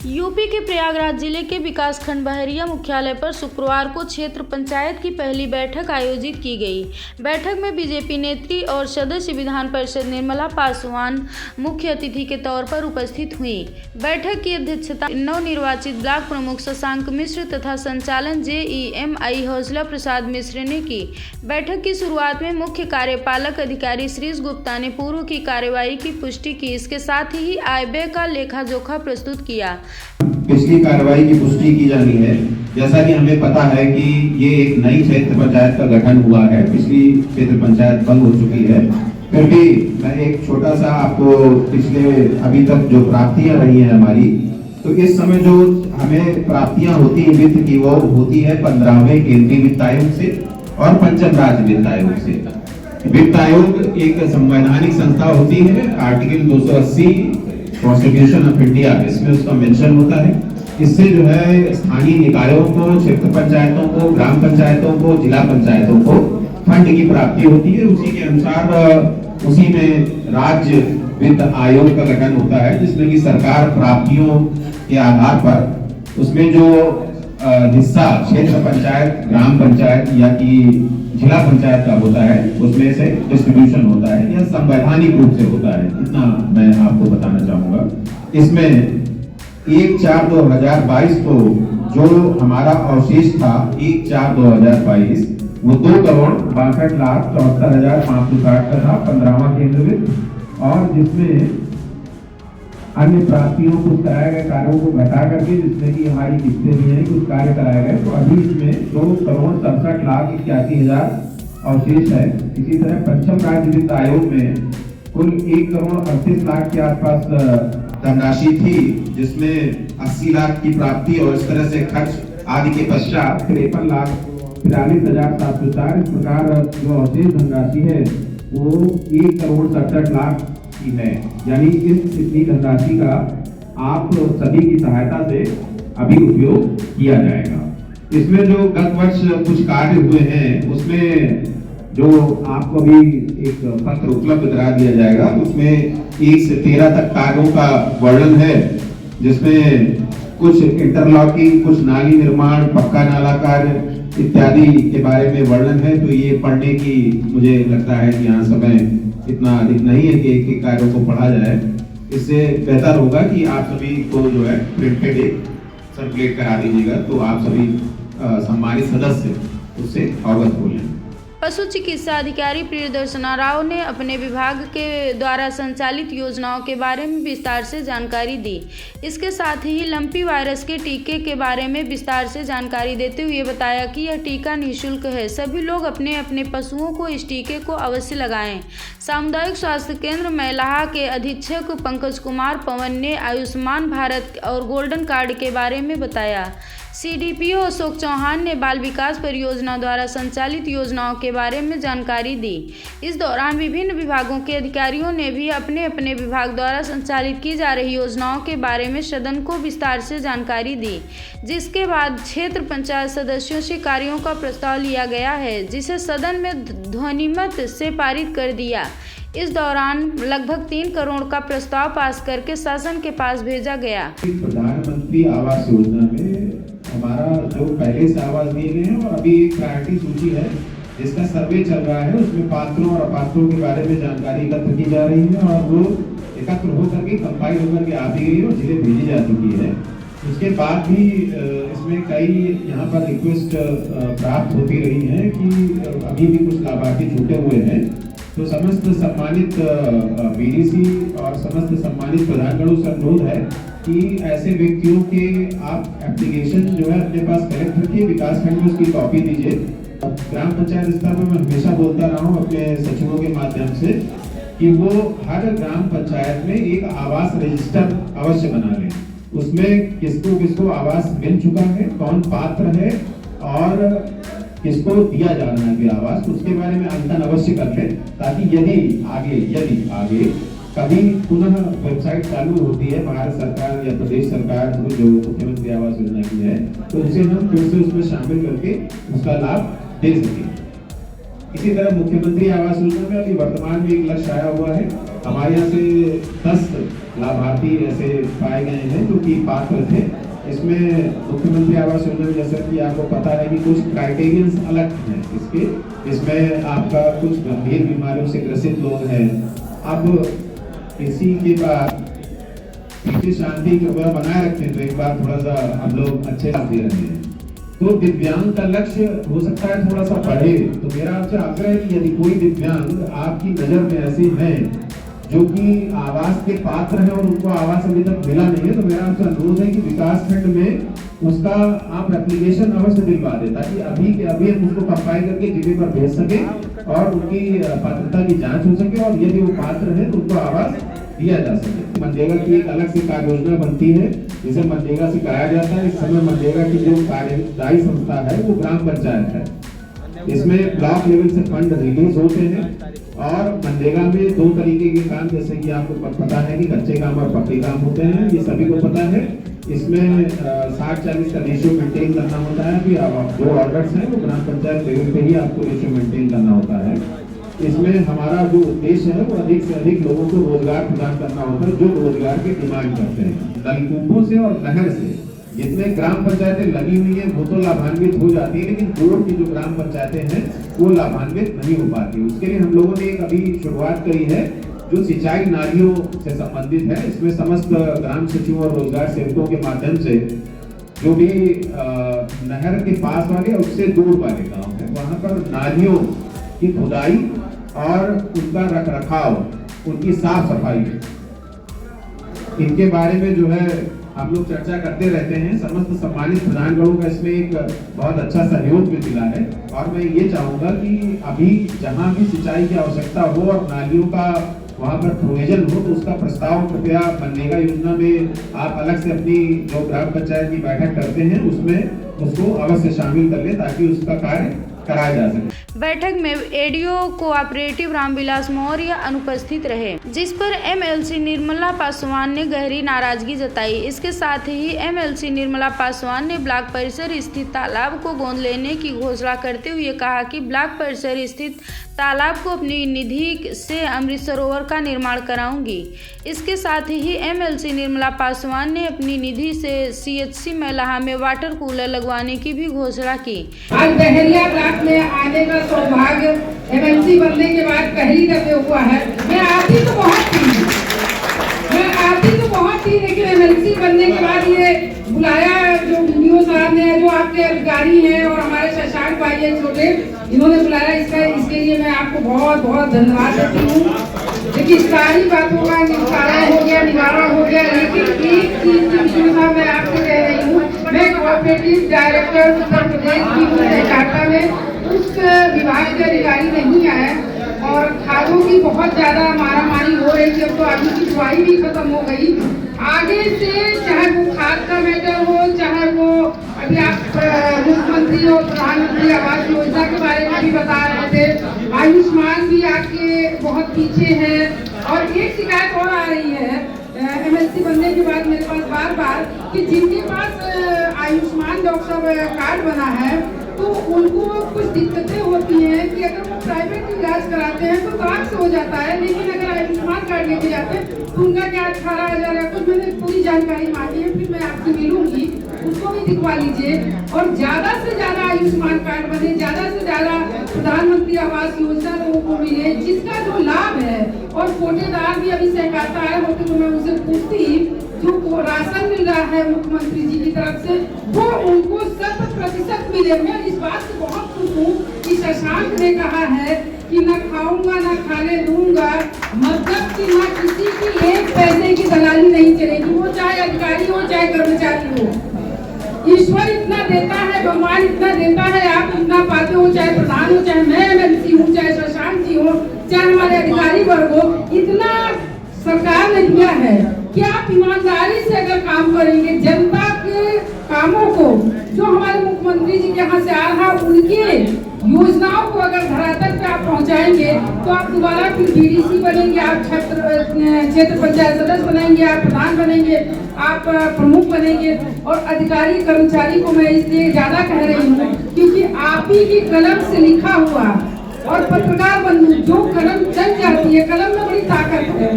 UP के प्रयागराज जिले के विकासखंड बहरिया मुख्यालय पर शुक्रवार को क्षेत्र पंचायत की पहली बैठक आयोजित की गई। बैठक में बीजेपी नेत्री और सदस्य विधान परिषद निर्मला पासवान मुख्य अतिथि के तौर पर उपस्थित हुई। बैठक की अध्यक्षता नवनिर्वाचित ब्लॉक प्रमुख शशांक मिश्र तथा संचालन JEMI हौसला प्रसाद मिश्र ने की। बैठक की शुरुआत में मुख्य कार्यपालक अधिकारी श्रीश गुप्ता ने पूर्व की कार्यवाही की पुष्टि की। इसके साथ ही आय व्यय का लेखा जोखा प्रस्तुत किया। पिछली कार्रवाई की पुष्टि की जानी है। जैसा कि हमें पता है कि ये एक नई क्षेत्र पंचायत का गठन हुआ है, पिछली क्षेत्र पंचायत बंद हो चुकी है। फिर भी मैं एक छोटा सा आपको पिछले अभी तक जो प्राप्तियां रही हैं हमारी, तो इस समय जो हमें प्राप्तियां होती है वित्त की, वो होती है 15वें केंद्रीय वित्त आयोग से और पंचम राज्य वित्त आयोग से। वित्त आयोग एक संवैधानिक संस्था होती है, आर्टिकल 280 कॉन्स्टिट्यूशन ऑफ इंडिया, इसमें उसका मेंशन होता है। इससे जो है स्थानीय निकायों को, क्षेत्र पंचायतों को, ग्राम पंचायतों को, जिला पंचायतों को फंड की प्राप्ति होती है। उसी के अनुसार उसी में राज्य वित्त आयोग का गठन होता है, जिसमें कि सरकार प्राप्तियों के आधार पर उसमें जो हिस्सा क्षेत्र पंचायत, ग्राम पंचायत या कि जिला पंचायत का होता है, उसमें से डिस्ट्रीब्यूशन होता है या संवैधानिक रूप से होता है। इतना मैं आपको बताना चाहूंगा। इसमें 1/4/2022 को जो हमारा अवशेष था 1/4/2022 वो 2,62,74,560 का था, 15वां केंद्र वित्त, और जिसमें अन्य प्राप्तियों को कराए गए कार्यों को घटा करके, जिसमें कि हमारी किस्तें भी हैं, कुछ कार्य कराए गए, तो अभी इसमें 2,67,81,000 अवशेष है। इसी तरह पंचम राज्य वित्त आयोग में कुल 1,38,00,000 के आसपास धनराशि थी, जिसमें 80 लाख की प्राप्ति और इस तरह से खर्च आदि के पश्चात 53,43,704। इस प्रकार जो अवशेष धनराशि है वो 1,67,00,000 है। यानी इतनी धनराशि का आप सभी की सहायता से अभी उपयोग किया जाएगा। इसमें जो गत वर्ष कुछ कार्य हुए हैं, उसमें जो आपको अभी एक पत्र उपलब्ध करा दिया जाएगा, उसमें 1 से 13 तक कार्यों का वर्णन है, जिसमें कुछ इंटरलॉकिंग, कुछ नाली निर्माण, पक्का नाला कार्य इत्यादि के बारे में वर्णन है। तो ये पढ़ने की मुझे लगता है कि यहाँ समय इतना अधिक नहीं है कि एक एक कार्यों को पढ़ा जाए। इससे बेहतर होगा कि आप सभी को जो है प्रिंटेड एक सर्कुलेट करा दीजिएगा, तो आप सभी सम्मानित सदस्य उससे अवगत हो लें। पशु चिकित्सा अधिकारी प्रियदर्शना राव ने अपने विभाग के द्वारा संचालित योजनाओं के बारे में विस्तार से जानकारी दी। इसके साथ ही लंपी वायरस के टीके के बारे में विस्तार से जानकारी देते हुए बताया कि यह टीका निःशुल्क है। सभी लोग अपने अपने पशुओं को इस टीके को अवश्य लगाएं। सामुदायिक स्वास्थ्य केंद्र मैलाहा के अधीक्षक पंकज कुमार पवन ने आयुष्मान भारत और गोल्डन कार्ड के बारे में बताया। CDPO अशोक चौहान ने बाल विकास परियोजना द्वारा संचालित योजनाओं के बारे में जानकारी दी। इस दौरान विभिन्न विभागों के अधिकारियों ने भी अपने अपने विभाग द्वारा संचालित की जा रही योजनाओं के बारे में सदन को विस्तार से जानकारी दी, जिसके बाद क्षेत्र पंचायत सदस्यों से कार्यों का प्रस्ताव लिया गया है, जिसे सदन में ध्वनिमत से पारित कर दिया। इस दौरान लगभग 3 करोड़ का प्रस्ताव पास करके शासन के पास भेजा गया। प्रधानमंत्री आवास योजना में हमारा जो पहले से आवास दिए गए हैं, और अभी एक प्रायोरिटी सूची है जिसका सर्वे चल रहा है, उसमें पात्रों और अपात्रों के बारे में जानकारी एकत्र की जा रही है, और वो एकत्र होकर के कंपाइल होकर के आ भी गई और जिले भेजी जा चुकी है। उसके बाद भी इसमें कई यहाँ पर रिक्वेस्ट प्राप्त होती रही है कि अभी भी कुछ लाभार्थी छूटे हुए हैं। तो समस्त सम्मानित BDC और समस्त सम्मानित प्रधानगणों से अनुरोध है कि ऐसे व्यक्तियों के आप एप्लीकेशन जो है अपने पास कलेक्ट रखिए, विकास खंड में उसकी कॉपी दीजिए। ग्राम पंचायत स्तर में मैं हमेशा बोलता रहा हूँ अपने सचिवों के माध्यम से कि वो हर ग्राम पंचायत में एक आवास रजिस्टर अवश्य बना लें। उसमें किसको किसको आवास मिल चुका है, कौन पात्र है और किसको दिया जाना है आवास, उसके बारे में अंकन अवश्य कर लें, ताकि यदि आगे कभी पुनः वेबसाइट चालू होती है भारत सरकार या प्रदेश सरकार जो मुख्यमंत्री आवास योजना की है, तो उसे हम फिर से उसमें शामिल करके उसका लाभ दे सकें। इसी तरह मुख्यमंत्री आवास योजना में अभी वर्तमान में एक लक्ष्य आया हुआ है। हमारे यहाँ से 10 लाभार्थी ऐसे पाए गए हैं जो कि पात्र थे। इसमें मुख्यमंत्री आवास योजना में जैसा कि आपको पता है कि कुछ क्राइटेरियंस अलग हैं इसके। इसमें आपका कुछ गंभीर बीमारियों से ग्रसित लोग हैं। अब इसी के बाद शांति की वह बनाए रखें तो एक बार थोड़ा सा हम लोग अच्छे से दे रहे हैं। तो दिव्यांग का लक्ष्य हो सकता है थोड़ा सा बढ़े। तो मेरा आपसे आग्रह है कि यदि कोई दिव्यांग आपकी नजर में ऐसे हैं जो कि आवास के पात्र हैं और उनको आवास अभी तक मिला नहीं है, तो मेरा आपसे अनुरोध है कि विकास खंड में उसका आप एप्लीकेशन अवश्य दिलवा दें, ताकि अभी के अभी हम उसको कंपाइल करके जिले पर भेज सके और उनकी पात्रता की जांच हो सके और यदि वो पात्र है तो उनको आवास दिया जा सके। मनरेगा की एक अलग से कार्य योजना बनती है जिसे मनरेगा से कराया जाता है। इस समय मनरेगा की जो कार्यदायी संस्था है वो ग्राम पंचायत है। इसमें ब्लॉक लेवल से फंड रिलीज होते हैं और मनरेगा में दो तरीके के काम, जैसे कि आपको पता है कि कच्चे काम और पक्के काम होते हैं, ये सभी को पता है। इसमें 60-40 का रेशियो मेंटेन करना होता है। कि अब जो ऑर्डर्स हैं वो ग्राम पंचायत लेवल पे ही आपको रेशियो मेंटेन करना होता है। इसमें हमारा जो उद्देश्य है वो अधिक से अधिक लोगों को रोजगार प्रदान करना होता है जो रोजगार की डिमांड करते हैं। नलकूपों से और नहर से जितने ग्राम पंचायतें लगी हुई हैं वो तो लाभान्वित हो जाती है, लेकिन दूर की जो ग्राम पंचायतें हैं वो लाभान्वित नहीं हो पाती। उसके लिए हम लोगों ने एक अभी शुरुआत करी है जो सिंचाई नालियों से संबंधित है। इसमें समस्त ग्राम सचिवों और रोजगार सेवकों के माध्यम से जो भी नहर के पास वाले उससे दूर वाले गाँव है वहाँ पर नालियों की खुदाई और उनका रख रखाव, उनकी साफ सफाई, इनके बारे में जो है हम लोग चर्चा करते रहते हैं। समस्त सम्मानित प्रधानगणों का इसमें एक बहुत अच्छा सहयोग भी मिला है और मैं ये चाहूंगा कि अभी जहां भी सिंचाई की आवश्यकता हो और नालियों का वहां पर प्रोविजन हो तो उसका प्रस्ताव कृपया मनरेगा योजना में आप अलग से अपनी जो ग्राम पंचायत की बैठक करते हैं उसमें उसको अवश्य शामिल कर ले ताकि उसका कार्य कराया जा सके। बैठक में एडीओ कोऑपरेटिव रामविलास मौर्य अनुपस्थित रहे, जिस पर एमएलसी निर्मला पासवान ने गहरी नाराजगी जताई। इसके साथ ही एमएलसी निर्मला पासवान ने ब्लॉक परिसर स्थित तालाब को गोद लेने की घोषणा करते हुए कहा कि ब्लॉक परिसर स्थित तालाब को अपनी निधि से अमृत सरोवर का निर्माण कराऊंगी। इसके साथ ही एमएलसी निर्मला पासवान ने अपनी निधि से सीएचसी मैलाहा में वाटर कूलर लगवाने की भी घोषणा की। आज बहरिया ब्लॉक में आने का सौभाग्य एमएलसी बनने के बाद पहली दफे हुआ है। मैं आती तो बहुत थी लेकिन एमएलसी बनने के बाद ये बुलाया जो वीडियो साहब ने, जो आपके अधिकारी हैं और हमारे शशांक भाई हैं छोटे, इन्होंने बुलाया, इसके लिए मैं आपको बहुत बहुत धन्यवाद देती हूँ। देखिए सारी बातों का निपटारा हो गया, निवारण हो गया, लेकिन एक चीज मैं आपसे कह रही हूँ, मैं कोऑपरेटिव डायरेक्टर उत्तर प्रदेश की सहकारिता में उस विभाग के अधिकारी नहीं आए और खादों की बहुत ज्यादा मारामारी हो रही थी। अब तो अभी की दवाई भी खत्म हो गई। आगे से चाहे वो खाद का मैटर हो, चाहे वो अभी आप मुख्यमंत्री और प्रधानमंत्री आवास योजना के बारे में भी बता रहे थे, आयुष्मान भी आपके बहुत पीछे है। और एक शिकायत और आ रही है एमएलसी बनने के बाद मेरे पास बार कि जिनके पास आयुष्मान डॉक्टर साहब कार्ड बना है तो उनको कुछ दिक्कतें होती हैं कि अगर वो प्राइवेट इलाज कराते हैं तो कार्ड से हो जाता है, लेकिन अगर आयुष्मान कार्ड लेके जाते हैं तो उनका क्या 18,000 है कुछ। मैंने पूरी जानकारी मांगी है, फिर मैं आपसे मिलूंगी, उसको भी दिखवा लीजिए। और ज्यादा से ज्यादा आयुष्मान कार्ड बने, ज्यादा से ज्यादा प्रधानमंत्री आवास योजना लोगों को मिले जिसका जो लाभ है। और कोटेदार भी अभी सहकारिता आए होते तो मैं उनसे पूछती जो राशन मिल रहा है मुख्यमंत्री जी की तरफ से वो उनको 100% मिले। मैं इस बात से बहुत खुश हूँ कि शशांक ने कहा है कि न खाऊंगा न खाने दूंगा, मतलब कि न किसी की एक पैसे की दलाली नहीं चलेगी, वो चाहे अधिकारी हो चाहे कर्मचारी हो। ईश्वर इतना देता है, भगवान इतना देता है, आप इतना पाते हो, चाहे प्रधान हो, चाहे मैं एमएलसी हूँ, चाहे शशांक जी हो, चाहे हमारे अधिकारी वर्ग हो, इतना सरकार ने दिया है कि आप ईमानदारी से अगर काम करेंगे, जनता के कामों को जो हमारे मुख्यमंत्री जी के यहाँ से आ रहा उनके योजनाओं को अगर धरातल पे आप पहुँचाएंगे तो आप दोबारा फिर बीडीसी बनेंगे, आप क्षेत्र पंचायत सदस्य बनेंगे, आप प्रधान बनेंगे, आप प्रमुख बनेंगे। और अधिकारी कर्मचारी को मैं इसलिए ज्यादा कह रही हूँ क्योंकि आप ही की कलम से लिखा हुआ और पत्रकार बंधु, जो कलम चल जाती है, कलम में बड़ी ताकत है,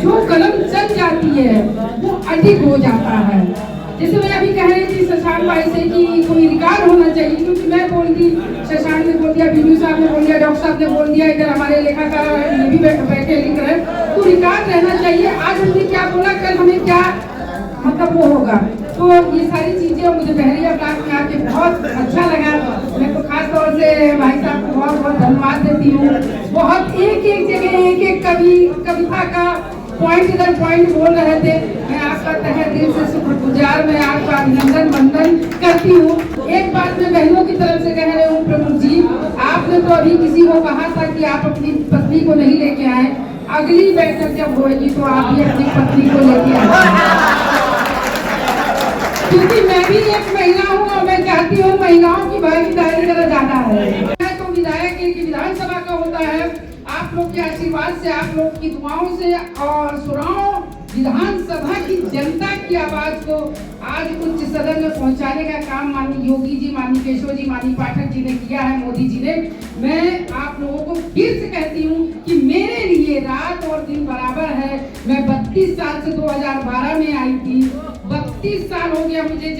जो कलम चल जाती है वो अधिक हो जाता है। जैसे मैं अभी कह रही थी शशांक भाई से कि कोई रिकॉर्ड होना चाहिए, क्योंकि मैं बोल दी, शशांक ने बोल दिया, बीडीओ साहब ने बोल दिया, डॉक्टर साहब ने बोल दिया, इधर हमारे लेखाकार ये भी बैठे लिख रहे, तो रिकॉर्ड रहना चाहिए। आज हमने क्या बोला, कल हमें क्या मतलब वो होगा। तो ये सारी चीजें मुझे बहरिया ब्लॉक में आके बहुत अच्छा लगा। मैं तो खास तौर से भाई साहब को बहुत बहुत धन्यवाद देती हूँ। बहुत एक एक जगह एक एक कविता का पॉइंट इधर पॉइंट बोल रहे थे। मैं आपका तहे दिल से शुक्रगुजार, मैं आपका अभिनंदन वंदन करती हूँ। एक बात मैं बहनों की तरफ से कह रही हूँ, प्रमुख जी, आपने तो अभी किसी को कहा था कि आप अपनी पत्नी को नहीं लेके आए, अगली बैठक जब होगी तो आप भी अपनी पत्नी को लेके आए, क्योंकि मैं भी एक महिला हूँ और मैं चाहती हूँ महिलाओं की भागीदारी जरा ज्यादा है। तो विधायक एक विधानसभा का होता है, आप लोग के आशीर्वाद से, आप लोग की दुआओं से और सुराओं विधानसभा की जनता की आवाज को आज उच्च सदन में पहुंचाने का काम माननीय योगी जी, माननीय केशव जी, माननीय पाठक जी ने किया है, मोदी जी ने। मैं आप लोगों को फिर से कहती हूँ कि मेरे लिए रात और दिन बराबर है। मैं 32 साल से 2012 में आई थी, 32 साल हो गया मुझे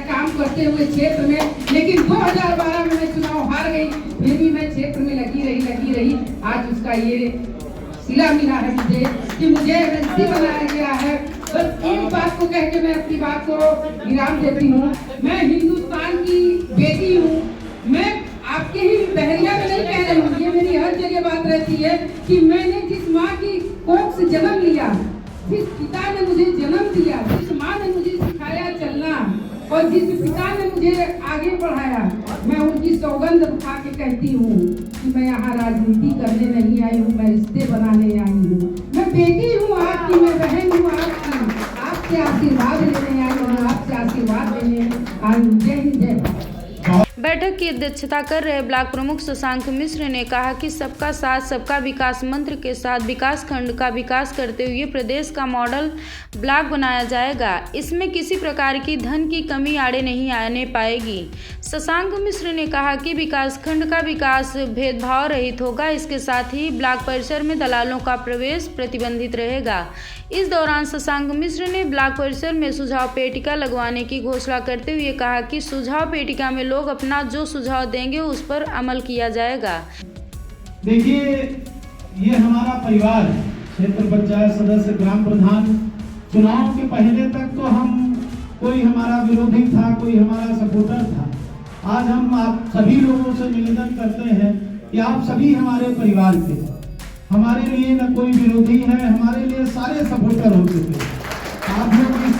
काम करते हुए क्षेत्र में, लेकिन 2012 में मैं चुनाव हार गई, फिर भी मैं क्षेत्र में लगी रही। आज उसका ये सिला मिला है मुझे कि मुझे एमएलसी बनाया गया है। बस एक बात को कह के मैं अपनी बात को विराम देती हूँ। मैं हिंदुस्तान की बेटी हूँ। मैं आपके ही बहरिया में नहीं कह रही हूँ, ये मेरी हर जगह बात रहती है कि मैंने जिस माँ की कोख से जन्म लिया, जिस पिता ने मुझे जन्म दिया, जिस माँ ने मुझे सिखाया चलना और जिस पिता ने मुझे आगे बढ़ाया, मैं उनकी सौगंध उठा के कहती हूँ कि मैं यहाँ राजनीति करने नहीं आई हूँ, मैं रिश्ते बनाने आई हूँ। मैं बेटी हूँ आपकी, मैं बहन हूँ आपकी, आपसे आशीर्वाद लेने आई हूँ, आपसे आशीर्वाद लेने आई हूँ। जय हिंद, जय भारत। बैठक की अध्यक्षता कर रहे ब्लॉक प्रमुख शशांक मिश्र ने कहा कि सबका साथ सबका विकास मंत्र के साथ विकास खंड का विकास करते हुए प्रदेश का मॉडल ब्लॉक बनाया जाएगा। इसमें किसी प्रकार की धन की कमी आड़े नहीं आने पाएगी। शशांक मिश्र ने कहा कि विकास खंड का विकास भेदभाव रहित होगा। इसके साथ ही ब्लॉक परिसर में दलालों का प्रवेश प्रतिबंधित रहेगा। इस दौरान शशांक मिश्र ने ब्लॉक परिसर में सुझाव पेटिका लगवाने की घोषणा करते हुए कहा कि सुझाव पेटिका में लोग अपना जो सुझाव देंगे उस पर अमल किया जाएगा। देखिए, ये हमारा परिवार है, क्षेत्र पंचायत सदस्य, ग्राम प्रधान। चुनाव के पहले तक तो हम, कोई हमारा विरोधी था, कोई हमारा सपोर्टर था। आज हम आप सभी लोगों से निवेदन करते हैं कि आप सभी हमारे परिवार के, हमारे लिए न कोई विरोधी है, हमारे लिए सारे सपोर्टर हो चुके हैं। आप लोग इस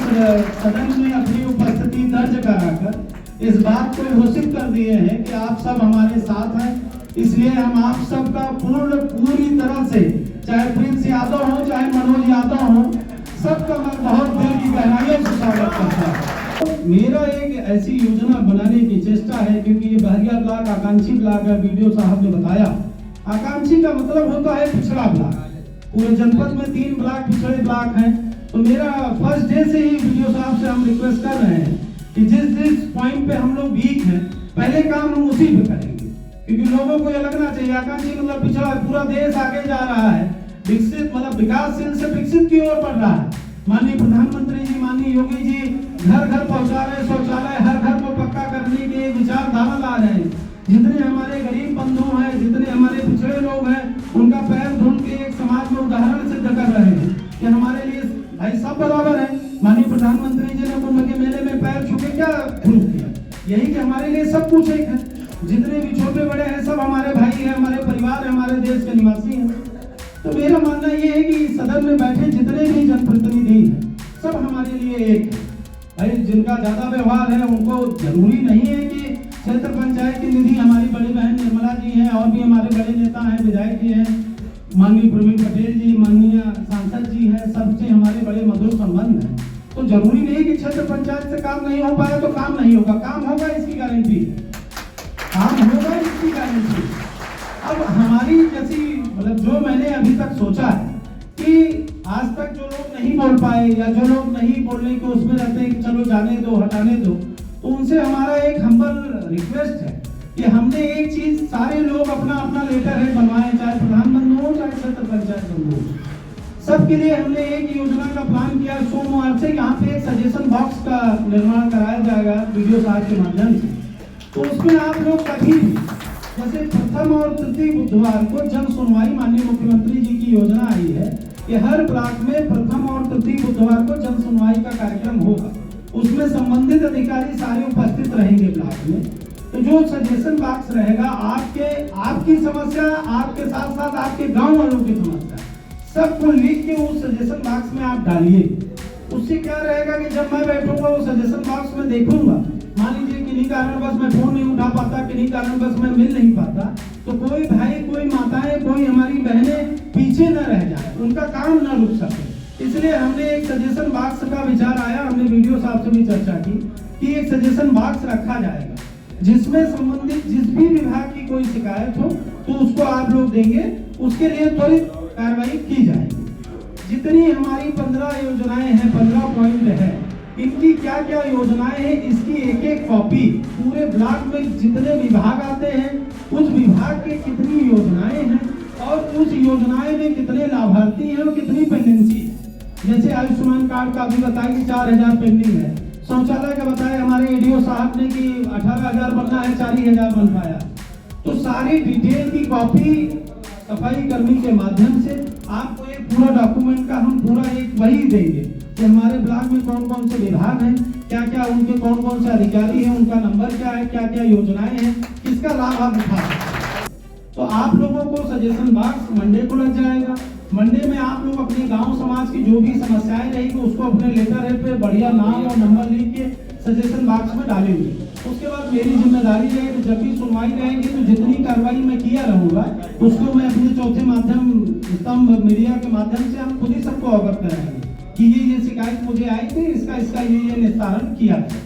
सदन में अपनी उपस्थिति दर्ज कराकर इस बात को घोषित कर दिए हैं कि आप सब हमारे साथ हैं। इसलिए हम आप सबका पूरी तरह से, चाहे प्रिंस यादव हो, चाहे मनोज यादव हो, सबका मैं बहुत दिल की गहराइयों से स्वागत करता हूँ। मेरा एक ऐसी योजना बनाने की चेष्टा है, क्योंकि ये बहरिया ब्लॉक आकांक्षी ब्लॉक है। वीडियो साहब ने बताया, आकांक्षी का मतलब होता है पिछड़ा ब्लॉक। पूरे जनपद में 3 ब्लॉक पिछड़े ब्लॉक हैं। तो मेरा फर्स्ट डे से ही वीडियो साहब से हम रिक्वेस्ट कर रहे हैं कि जिस पॉइंट पे हम लोग वीक हैं, पहले काम हम उसी पे करेंगे, क्योंकि लोगों को ये लगना चाहिए आकांक्षी मतलब पिछड़ा। पूरा देश आगे जा रहा है, विकसित मतलब विकासशील से विकसित की ओर बढ़ रहा है। माननीय प्रधानमंत्री जी, माननीय योगी जी घर घर पहुंचा रहे, शौचालय हर घर को पक्का करने की विचारधारा ला रहे हैं। जितने हमारे गरीब बंधु हैं, जितने हमारे पिछड़े लोग हैं, उनका पैर ढूंढ के एक समाज में उदाहरण सिद्ध कर रहे हैं कि हमारे लिए भाई सब बराबर है। माननीय प्रधानमंत्री जी ने कुंभ के मेले में पैर छू के क्या प्रूव किया? यही कि हमारे लिए सब कुछ एक है। जितने भी छोटे बड़े हैं सब हमारे भाई हैं, हमारे परिवार है, हमारे देश के निवासी हैं। तो मेरा मानना ये है कि सदन में बैठे जितने भी जनप्रतिनिधि हैं, सब हमारे लिए एक है। भाई जिनका ज्यादा व्यवहार है उनको जरूरी नहीं है कि क्षेत्र पंचायत की निधि, हमारी बड़ी बहन निर्मला जी हैं, और भी हमारे बड़े नेता हैं, विधायक जी हैं, माननीय प्रवीण पटेल जी, माननीय सांसद जी हैं, सबसे हमारे बड़े मधुर संबंध हैं। तो जरूरी नहीं कि क्षेत्र पंचायत से काम नहीं हो पाया तो काम नहीं होगा। काम होगा, इसकी गारंटी, काम होगा इसकी गारंटी। अब हमारी जैसी मतलब जो मैंने अभी तक सोचा है कि आज तक जो लोग नहीं बोल पाए या जो लोग नहीं बोलने के उसमें रहते हैं कि चलो जाने दो, हटाने दो, तो उनसे हमारा एक हम्बल रिक्वेस्ट है कि हमने एक चीज, सारे लोग अपना अपना लेटर हेड बनवाए, चाहे प्रधानमंत्री हो चाहे क्षेत्र पंचायत हो, सबके लिए हमने एक योजना का प्लान किया। सोमवार से यहाँ पे एक सजेशन बॉक्स का निर्माण कराया जाएगा वीडियो साहब के माध्यम से। तो उसमें आप लोग कभी भी, जैसे प्रथम और तृतीय बुधवार को जन सुनवाई माननीय मुख्यमंत्री जी की योजना आई है कि हर ब्लॉक में प्रथम और तृतीय बुधवार को जन सुनवाई का कार्यक्रम होगा। उसमें संबंधित अधिकारी सारे उपस्थित रहेंगे ब्लॉक में। तो जो सजेशन बॉक्स रहेगा, आपकी समस्या, आपके साथ साथ आपके गांव वालों की समस्या, सबको लिख के उस सजेशन बॉक्स में आप डालिए। उससे क्या रहेगा कि जब मैं बैठूंगा वो सजेशन बॉक्स में देखूंगा, मान लीजिए किन्हीं कारणवश मैं फोन नहीं उठा पाता, किन्हीं कारणवश मैं मिल नहीं पाता, तो कोई भाई, कोई माताएं, कोई हमारी बहनें पीछे न रह जाए, उनका काम न रुक सके। इसलिए हमने एक सजेशन बॉक्स का विचार आया, हमने वीडियो साहब से भी चर्चा की कि एक सजेशन बॉक्स रखा जाएगा जिसमें संबंधित जिस भी विभाग की कोई शिकायत हो तो उसको आप लोग देंगे, उसके लिए त्वरित कार्रवाई की जाएगी। जितनी हमारी 15 योजनाएं हैं, 15 पॉइंट है, इनकी क्या क्या योजनाएं हैं, इसकी एक एक कॉपी पूरे ब्लॉक में जितने विभाग आते हैं उस विभाग के कितनी योजनाएं हैं और उस योजनाएं में कितने लाभार्थी हैं और कितनी पेंडेंसी है। जैसे आयुष्मान कार्ड का भी बताया कि 4000 पेंडिंग है, शौचालय का बताया हमारे एडीओ साहब ने कि 18,000 बनना है, 4,000 बन पाया। तो सारी डिटेल की कॉपी सफाई कर्मी के माध्यम से आपको एक पूरा डॉक्यूमेंट का हम पूरा एक वही देंगे कि हमारे ब्लॉक में कौन कौन से विभाग हैं, क्या क्या उनके कौन कौन से अधिकारी हैं, उनका नंबर क्या है, क्या क्या योजनाएं हैं, किसका लाभ आप उठा सकते। तो आप लोगों को सजेशन बॉक्स मंडे को लग जाएगा। मंडे में आप लोग अपने गांव समाज की जो भी समस्याएं रहेगी उसको अपने लेटर हेड पे बढ़िया नाम और नंबर लिख के सजेशन बॉक्स में डालेंगे। उसके बाद मेरी जिम्मेदारी है कि जब भी सुनवाई रहेगी तो जितनी कार्रवाई मैं किया रहूंगा उसको मैं अपने चौथे माध्यम स्तंभ मीडिया के माध्यम से हम खुद ही सबको अवगत कराएंगे कि ये शिकायत मुझे आई थी, इसका ये निस्तारण किया था।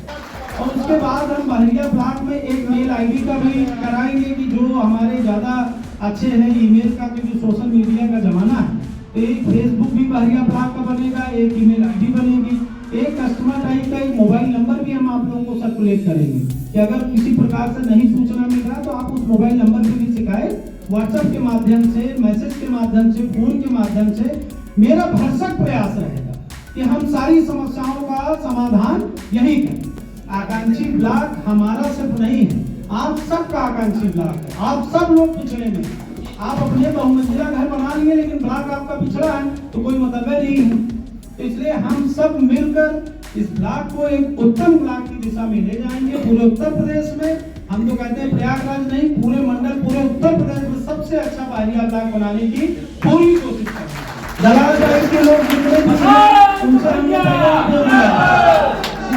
और उसके बाद हम बहरिया ब्लॉक में एक मेल आईडी का भी कराएंगे कि जो हमारे ज़्यादा अच्छे हैं ईमेल का, क्योंकि सोशल मीडिया का जमाना है, तो एक फेसबुक भी बहरिया ब्लॉक का बनेगा, एक ईमेल आईडी बनेगी, एक कस्टमर टाइप का एक मोबाइल नंबर भी हम आप लोगों को सर्कुलेट करेंगे कि अगर किसी प्रकार से नहीं सूचना मिल रहा तो आप उस मोबाइल नंबर पर भी शिकायत व्हाट्सएप के माध्यम से, मैसेज के माध्यम से, फोन के माध्यम से। मेरा भरसक प्रयास रहेगा कि हम सारी समस्याओं का समाधान यही करें। आकांक्षी ब्लॉक हमारा सिर्फ नहीं है, आप सबका आकांक्षी ब्लॉक है। आप सब लोग पिछड़े में, आप अपने बहुमंजिला घर बना लिए लेकिन ब्लॉक आपका पिछड़ा है तो कोई मतलब नहीं है। इसलिए हम सब मिलकर इस ब्लॉक को एक उत्तम ब्लॉक की दिशा में ले जाएंगे। पूरे उत्तर प्रदेश में, हम तो कहते हैं प्रयागराज नहीं, पूरे मंडल, पूरे उत्तर प्रदेश में सबसे अच्छा बहरिया ब्लॉक बनाने की पूरी कोशिश करेंगे। दलाल टाइप के लोग जितने उनसे हमने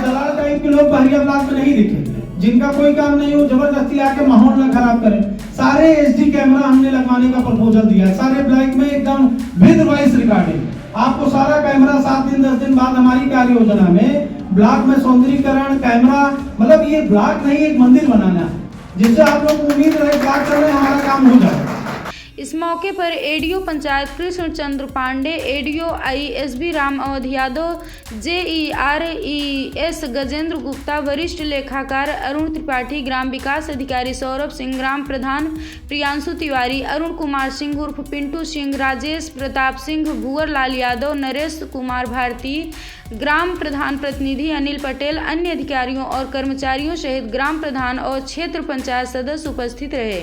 दलाल टाइप के लोग बहरिया ब्लॉक में नहीं दिखे, जिनका कोई काम नहीं हो, जबरदस्ती आके माहौल न खराब करें। सारे एचडी कैमरा हमने लगवाने का प्रपोजल दिया है, सारे ब्लॉक में एकदम विद वॉइस रिकॉर्डिंग। आपको सारा कैमरा 7 दिन 10 दिन बाद हमारी कार्य योजना में ब्लॉक में सौंदर्यीकरण कैमरा, मतलब ये ब्लॉक नहीं एक मंदिर बनाना है, जिससे आप लोग उम्मीद रहे ब्लॉक करने हमारा काम हो जाए। इस मौके पर एडीओ पंचायत कृष्ण चंद्र पांडे, एडीओ आईएसबी राम अवध यादव, जेईआरईएस गजेंद्र गुप्ता, वरिष्ठ लेखाकार अरुण त्रिपाठी, ग्राम विकास अधिकारी सौरभ सिंह, ग्राम प्रधान प्रियांशु तिवारी, अरुण कुमार सिंह उर्फ पिंटू सिंह, राजेश प्रताप सिंह, भुवर लाल यादव, नरेश कुमार भारती, ग्राम प्रधान प्रतिनिधि अनिल पटेल, अन्य अधिकारियों और कर्मचारियों सहित ग्राम प्रधान और क्षेत्र पंचायत सदस्य उपस्थित रहे।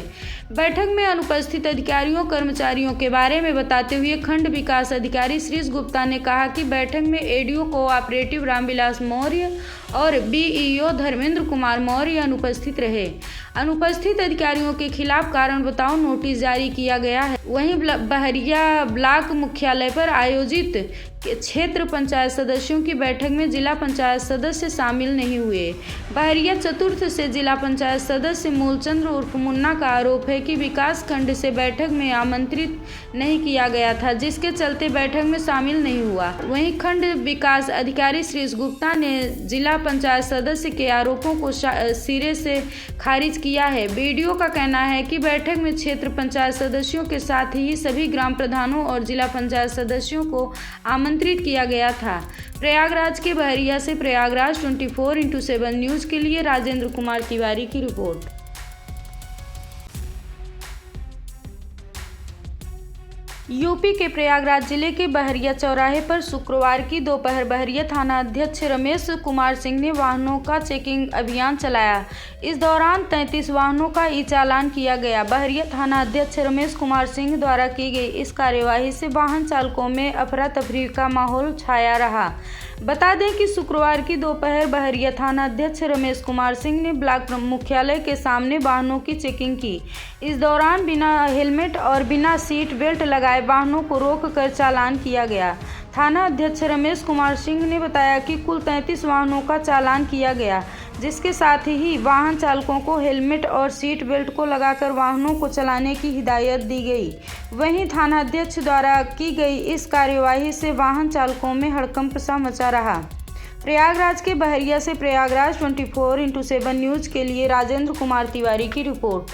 बैठक में अनुपस्थित अधिकारियों कर्मचारियों के बारे में बताते हुए खंड विकास अधिकारी श्रीश गुप्ता ने कहा कि बैठक में एडीओ कोऑपरेटिव रामविलास मौर्य और बीईओ धर्मेंद्र कुमार मौर्य अनुपस्थित रहे। अनुपस्थित अधिकारियों के खिलाफ कारण बताओ नोटिस जारी किया गया है। वहीं बहरिया ब्लॉक मुख्यालय पर आयोजित क्षेत्र पंचायत सदस्यों की बैठक में जिला पंचायत सदस्य शामिल नहीं हुए। बहरिया चतुर्थ से जिला पंचायत सदस्य मूलचंद्र उर्फ मुन्ना का आरोप है कि विकास खंड से बैठक में आमंत्रित नहीं किया गया था, जिसके चलते बैठक में शामिल नहीं हुआ। वहीं खंड विकास अधिकारी श्रीश गुप्ता ने जिला पंचायत सदस्य के आरोपों को सिरे से खारिज किया है। बीडीओ का कहना है कि बैठक में क्षेत्र पंचायत सदस्यों के साथ ही सभी ग्राम प्रधानों और जिला पंचायत सदस्यों को आमंत्रित किया गया था। प्रयागराज के बहरिया से प्रयागराज 24x7 न्यूज़ के लिए राजेंद्र कुमार तिवारी की रिपोर्ट। यूपी के प्रयागराज जिले के बहरिया चौराहे पर शुक्रवार की दोपहर बहरिया थाना अध्यक्ष रमेश कुमार सिंह ने वाहनों का चेकिंग अभियान चलाया। इस दौरान 33 वाहनों का ई चालान किया गया। बहरिया थाना अध्यक्ष रमेश कुमार सिंह द्वारा की गई इस कार्यवाही से वाहन चालकों में अफरा तफरी का माहौल छाया रहा। बता दें कि शुक्रवार की दोपहर बहरिया थाना अध्यक्ष रमेश कुमार सिंह ने ब्लॉक मुख्यालय के सामने वाहनों की चेकिंग की। इस दौरान बिना हेलमेट और बिना सीट बेल्ट लगाए वाहनों को रोक कर चालान किया गया। थाना अध्यक्ष रमेश कुमार सिंह ने बताया कि कुल 33 वाहनों का चालान किया गया, जिसके साथ ही वाहन चालकों को हेलमेट और सीट बेल्ट को लगाकर वाहनों को चलाने की हिदायत दी गई। वहीं थाना अध्यक्ष द्वारा की गई इस कार्यवाही से वाहन चालकों में हड़कंप सा मचा रहा। प्रयागराज के बहरिया से प्रयागराज 24x7 न्यूज़ के लिए राजेंद्र कुमार तिवारी की रिपोर्ट।